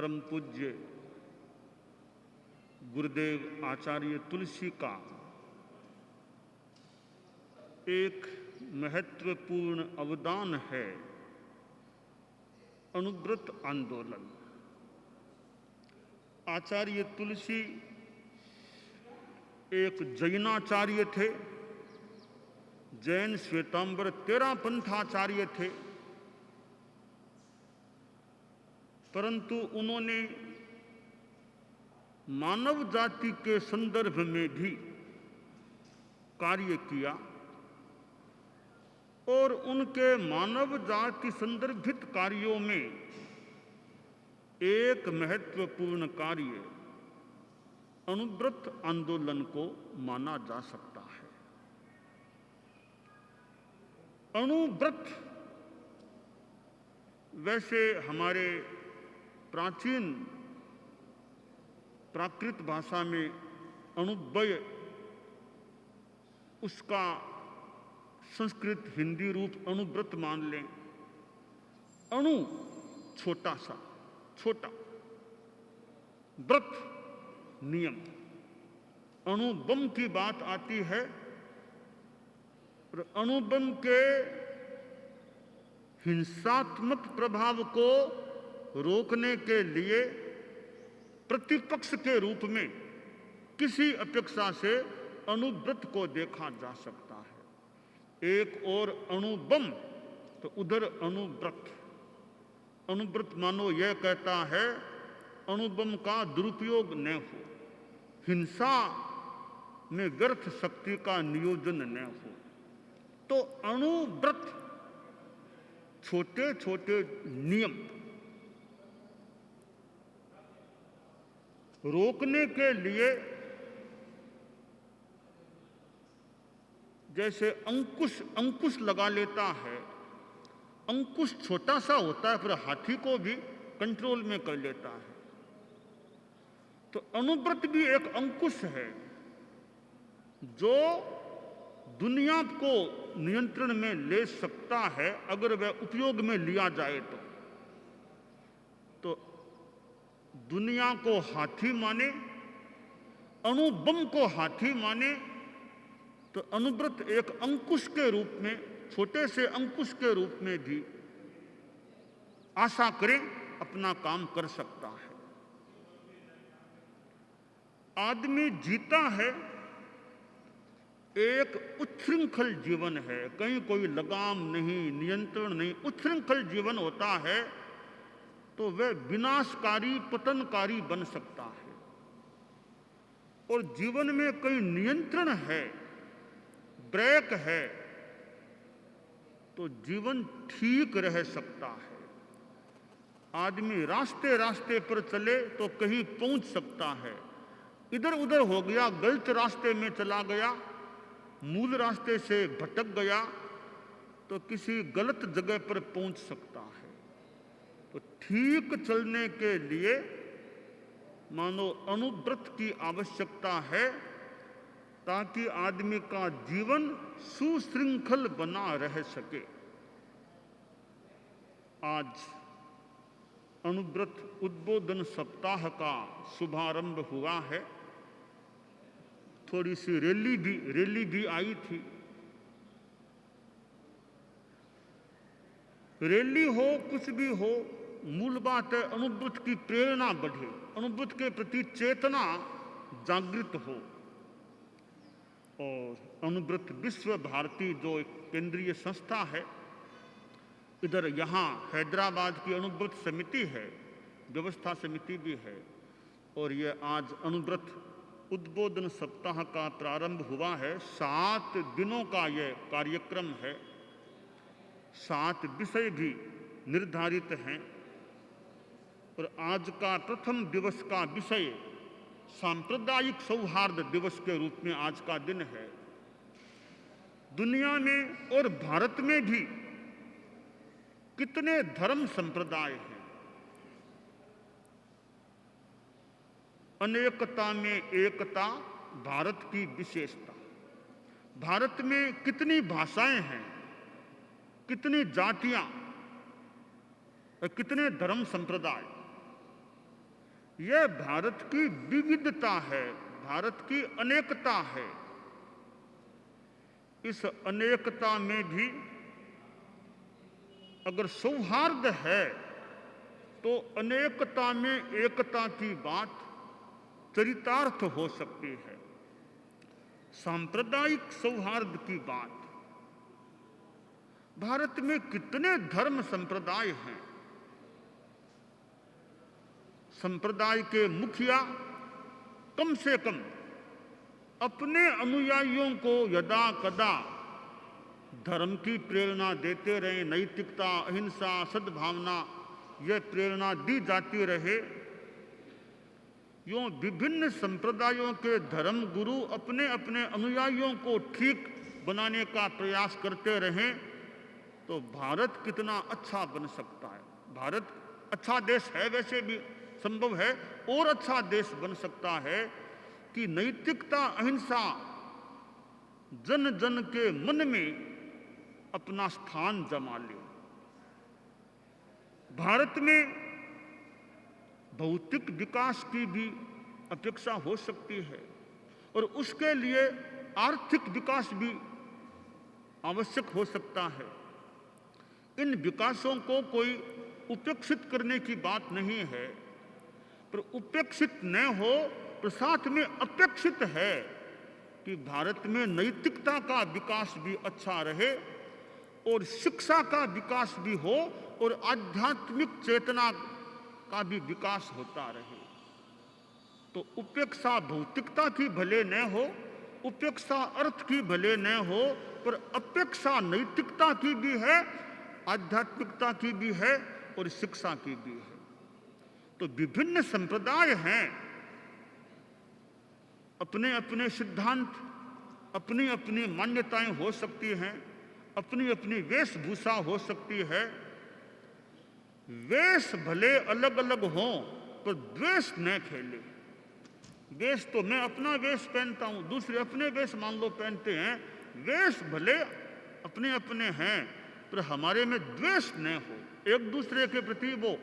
परम पूज्य गुरुदेव आचार्य तुलसी का एक महत्वपूर्ण अवदान है अनुव्रत आंदोलन। आचार्य तुलसी एक जैनाचार्य थे, जैन श्वेतांबर तेरा पंथाचार्य थे, परंतु उन्होंने मानव जाति के संदर्भ में भी कार्य किया और उनके मानव जाति संदर्भित कार्यों में एक महत्वपूर्ण कार्य अनुव्रत आंदोलन को माना जा सकता है। अनुव्रत वैसे हमारे प्राचीन प्राकृत भाषा में अनुव्यय, उसका संस्कृत हिंदी रूप अनुव्रत मान लें। अणु छोटा सा, छोटा, व्रत नियम। अणुबम की बात आती है और अणुबम के हिंसात्मक प्रभाव को रोकने के लिए प्रतिपक्ष के रूप में किसी अपेक्षा से अनुव्रत को देखा जा सकता है। एक और अणुबम तो उधर अनुव्रत। अनुव्रत मानो यह कहता है अणुबम का दुरुपयोग न हो, हिंसा में व्यर्थ शक्ति का नियोजन न हो। तो अणुव्रत छोटे छोटे नियम रोकने के लिए, जैसे अंकुश लगा लेता है। अंकुश छोटा सा होता है पर हाथी को भी कंट्रोल में कर लेता है। तो अनुव्रत भी एक अंकुश है जो दुनिया को नियंत्रण में ले सकता है अगर वह उपयोग में लिया जाए तो दुनिया को हाथी माने, अणुबम को हाथी माने, तो अनुव्रत एक अंकुश के रूप में, छोटे से अंकुश के रूप में भी आशा करें अपना काम कर सकता है। आदमी जीता है, एक उच्छृंखल जीवन है, कहीं कोई लगाम नहीं, नियंत्रण नहीं, उच्छृंखल जीवन होता है तो वह विनाशकारी, पतनकारी बन सकता है। और जीवन में कहीं नियंत्रण है, ब्रेक है, तो जीवन ठीक रह सकता है। आदमी रास्ते रास्ते पर चले तो कहीं पहुंच सकता है। इधर उधर हो गया, गलत रास्ते में चला गया, मूल रास्ते से भटक गया तो किसी गलत जगह पर पहुंच सकता है। तो ठीक चलने के लिए मानो अनुव्रत की आवश्यकता है ताकि आदमी का जीवन सुशृंखल बना रह सके। आज अनुव्रत उद्बोधन सप्ताह का शुभारंभ हुआ है। थोड़ी सी रैली भी आई थी। रैली हो, कुछ भी हो, मूल बात है अनुव्रत की प्रेरणा बढ़े, अनुव्रत के प्रति चेतना जागृत हो। और अनुव्रत विश्व भारती जो एक केंद्रीय संस्था है, इधर यहाँ हैदराबाद की अनुव्रत समिति है, व्यवस्था समिति भी है। और ये आज अनुव्रत उद्बोधन सप्ताह का प्रारंभ हुआ है। 7 दिनों का यह कार्यक्रम है। 7 विषय भी निर्धारित हैं। और आज का प्रथम दिवस का विषय सांप्रदायिक सौहार्द दिवस के रूप में आज का दिन है। दुनिया में और भारत में भी कितने धर्म संप्रदाय हैं, अनेकता में एकता भारत की विशेषता। भारत में कितनी भाषाएं हैं, कितनी जातियां और कितने धर्म संप्रदाय। यह भारत की विविधता है, भारत की अनेकता है। इस अनेकता में भी अगर सौहार्द है तो अनेकता में एकता की बात चरितार्थ हो सकती है। सांप्रदायिक सौहार्द की बात, भारत में कितने धर्म संप्रदाय हैं। संप्रदाय के मुखिया कम से कम अपने अनुयायियों को यदा कदा धर्म की प्रेरणा देते रहे, नैतिकता, अहिंसा, सद्भावना, यह प्रेरणा दी जाती रहे। यूं विभिन्न संप्रदायों के धर्म गुरु अपने अपने अनुयायियों को ठीक बनाने का प्रयास करते रहें तो भारत कितना अच्छा बन सकता है। भारत अच्छा देश है, वैसे भी संभव है और अच्छा देश बन सकता है कि नैतिकता, अहिंसा जन जन के मन में अपना स्थान जमा ले। भारत में भौतिक विकास की भी अपेक्षा हो सकती है और उसके लिए आर्थिक विकास भी आवश्यक हो सकता है। इन विकासों को कोई उपेक्षित करने की बात नहीं है, पर उपेक्षित न हो तो साथ में अपेक्षित है कि भारत में नैतिकता का विकास भी अच्छा रहे और शिक्षा का विकास भी हो और आध्यात्मिक चेतना का भी विकास होता रहे। तो उपेक्षा भौतिकता की भले न हो, उपेक्षा अर्थ की भले न हो, पर अपेक्षा नैतिकता की भी है, आध्यात्मिकता की भी है और शिक्षा की भी है। तो विभिन्न संप्रदाय हैं, अपने अपने सिद्धांत, अपनी अपनी मान्यताएं हो सकती हैं, अपनी अपनी वेशभूषा हो सकती है। वेश भले अलग अलग हों पर द्वेष न खेले। वेश तो मैं अपना वेश पहनता हूं, दूसरे अपने वेश मान लो पहनते हैं। वेश भले अपने अपने हैं पर हमारे में द्वेष न हो, एक दूसरे के प्रति वो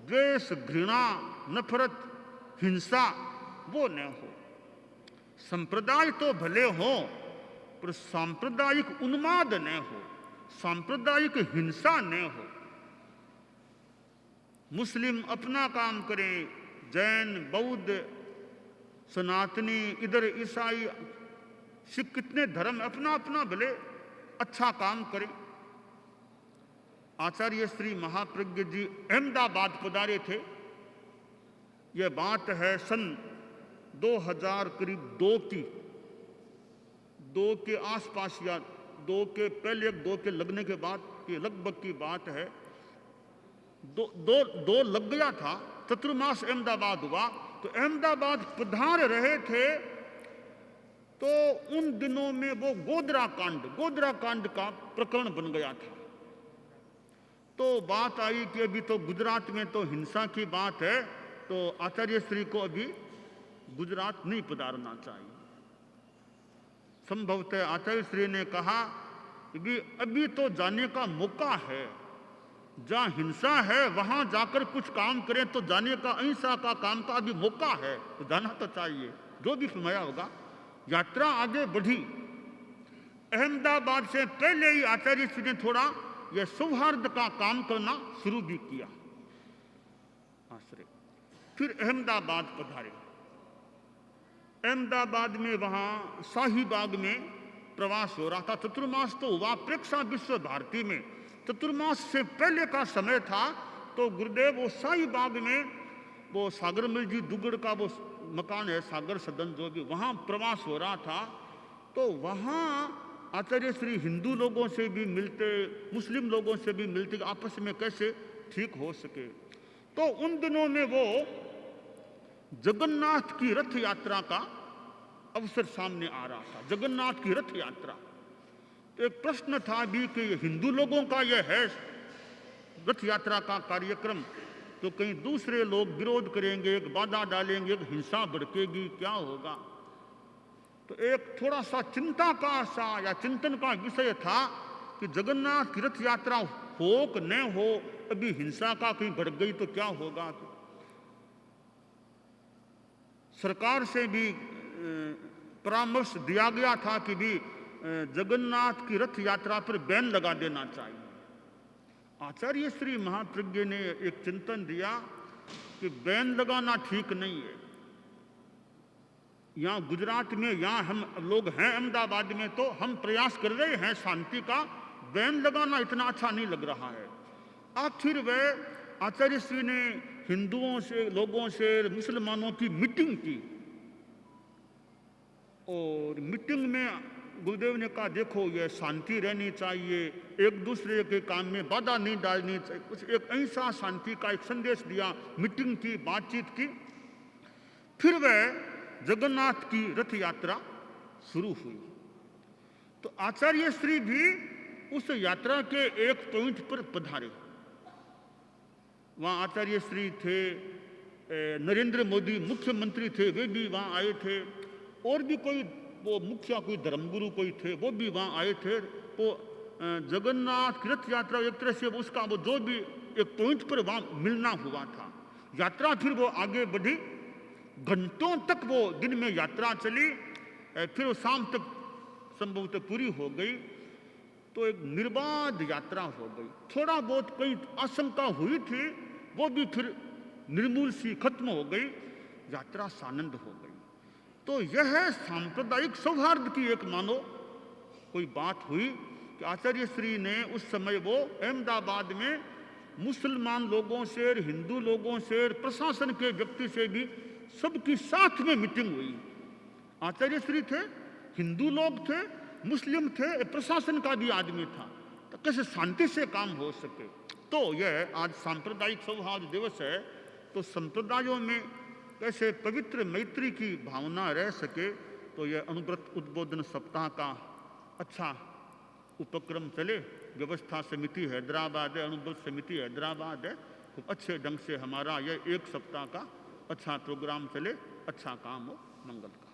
द्वेष, घृणा, नफरत, हिंसा वो न हो। संप्रदाय तो भले हो पर सांप्रदायिक उन्माद न हो, सांप्रदायिक हिंसा न हो। मुस्लिम अपना काम करें, जैन, बौद्ध, सनातनी, इधर ईसाई, सिख, कितने धर्म अपना अपना भले अच्छा काम करें। आचार्य श्री महाप्रज्ञ जी अहमदाबाद पधारे थे। यह बात है सन 2000 करीब 2 की, 2 के आसपास या 2 के पहले, 2 के लगने के बाद की लगभग की बात है। दो लग गया था, चतुर्मास अहमदाबाद हुआ। तो अहमदाबाद पधार रहे थे तो उन दिनों में वो गोधरा कांड का प्रकरण बन गया था। तो बात आई कि अभी तो गुजरात में तो हिंसा की बात है, तो आचार्य श्री को अभी गुजरात नहीं पधारना चाहिए। संभवतः आचार्य श्री ने कहा कि अभी तो जाने का मौका है, जहां हिंसा है वहां जाकर कुछ काम करें, तो जाने का, अहिंसा का काम का अभी मौका है, तो जाना तो चाहिए, जो भी फरमाया होगा। यात्रा आगे बढ़ी। अहमदाबाद से पहले ही आचार्य श्री ने थोड़ा यह सौहार्द का काम करना शुरू भी किया। आश्रय फिर अहमदाबाद पधारे। अहमदाबाद में वहां शाहीबाग में प्रवास हो रहा था। चतुर्मास तो हुआ प्रेक्षा विश्व भारती में, चतुर्मास से पहले का समय था। तो गुरुदेव वो शाहीबाग में, वो सागरमल जी दुगड़ का वो मकान है, सागर सदन जो भी, वहां प्रवास हो रहा था। तो वहां आचार्य श्री हिंदू लोगों से भी मिलते, मुस्लिम लोगों से भी मिलते, आपस में कैसे ठीक हो सके। तो उन दिनों में वो जगन्नाथ की रथ यात्रा का अवसर सामने आ रहा था, जगन्नाथ की रथ यात्रा। तो एक प्रश्न था भी कि हिंदू लोगों का यह है रथ यात्रा का कार्यक्रम, तो कहीं दूसरे लोग विरोध करेंगे, एक बाधा डालेंगे, एक हिंसा भड़केगी, क्या होगा। तो एक थोड़ा सा चिंता का सा या चिंतन का विषय था कि जगन्नाथ की रथ यात्रा हो कि न हो, अभी हिंसा का कहीं बढ़ गई तो क्या होगा। सरकार से भी परामर्श दिया गया था कि भी जगन्नाथ की रथ यात्रा पर बैन लगा देना चाहिए। आचार्य श्री महाप्रज्ञ ने एक चिंतन दिया कि बैन लगाना ठीक नहीं है। यहाँ गुजरात में, यहाँ हम लोग हैं अहमदाबाद में, तो हम प्रयास कर रहे हैं शांति का, बैन लगाना इतना अच्छा नहीं लग रहा है। आखिर वह आचार्य श्री ने हिंदुओं से, लोगों से, मुसलमानों की मीटिंग की और मीटिंग में गुरुदेव ने कहा देखो ये शांति रहनी चाहिए, एक दूसरे के काम में बाधा नहीं डालनी चाहिए, कुछ एक अहिंसा शांति का एक संदेश दिया, मीटिंग की, बातचीत की। फिर वह जगन्नाथ की रथ यात्रा शुरू हुई। तो आचार्य श्री भी उस यात्रा के एक पॉइंट पर पधारे। वहाँ आचार्य श्री थे, नरेंद्र मोदी मुख्यमंत्री थे, वे भी वहाँ आए थे, और भी कोई वो मुखिया, कोई धर्मगुरु कोई थे, वो भी वहाँ आए थे। तो जगन्नाथ की रथ यात्रा एक तरह से उसका वो जो भी एक पॉइंट पर वहाँ मिलना हुआ था। यात्रा फिर वो आगे बढ़ी, घंटों तक वो दिन में यात्रा चली, फिर वो शाम तक संभवतः पूरी हो गई। तो एक निर्बाध यात्रा हो गई। थोड़ा बहुत कई आशंका हुई थी, वो भी फिर निर्मूल सी खत्म हो गई, यात्रा सानंद हो गई। तो यह सांप्रदायिक सौहार्द की एक मानो कोई बात हुई कि आचार्य श्री ने उस समय वो अहमदाबाद में मुसलमान लोगों से, हिंदू लोगों से, प्रशासन के व्यक्ति से भी सबकी साथ में मीटिंग हुई। आचार्य श्री थे, हिंदू लोग थे, मुस्लिम थे, प्रशासन का भी आदमी था, तो कैसे शांति से काम हो सके। तो यह आज सांप्रदायिक सौहार्द दिवस है, तो संप्रदायों में कैसे पवित्र मैत्री की भावना रह सके, तो यह अनुव्रत उद्बोधन सप्ताह का अच्छा उपक्रम चले। व्यवस्था समिति हैदराबाद है, अनुव्रत समिति हैदराबाद है, खूब अच्छे ढंग से हमारा यह एक सप्ताह का अच्छा प्रोग्राम चले, अच्छा काम हो, मंगल का।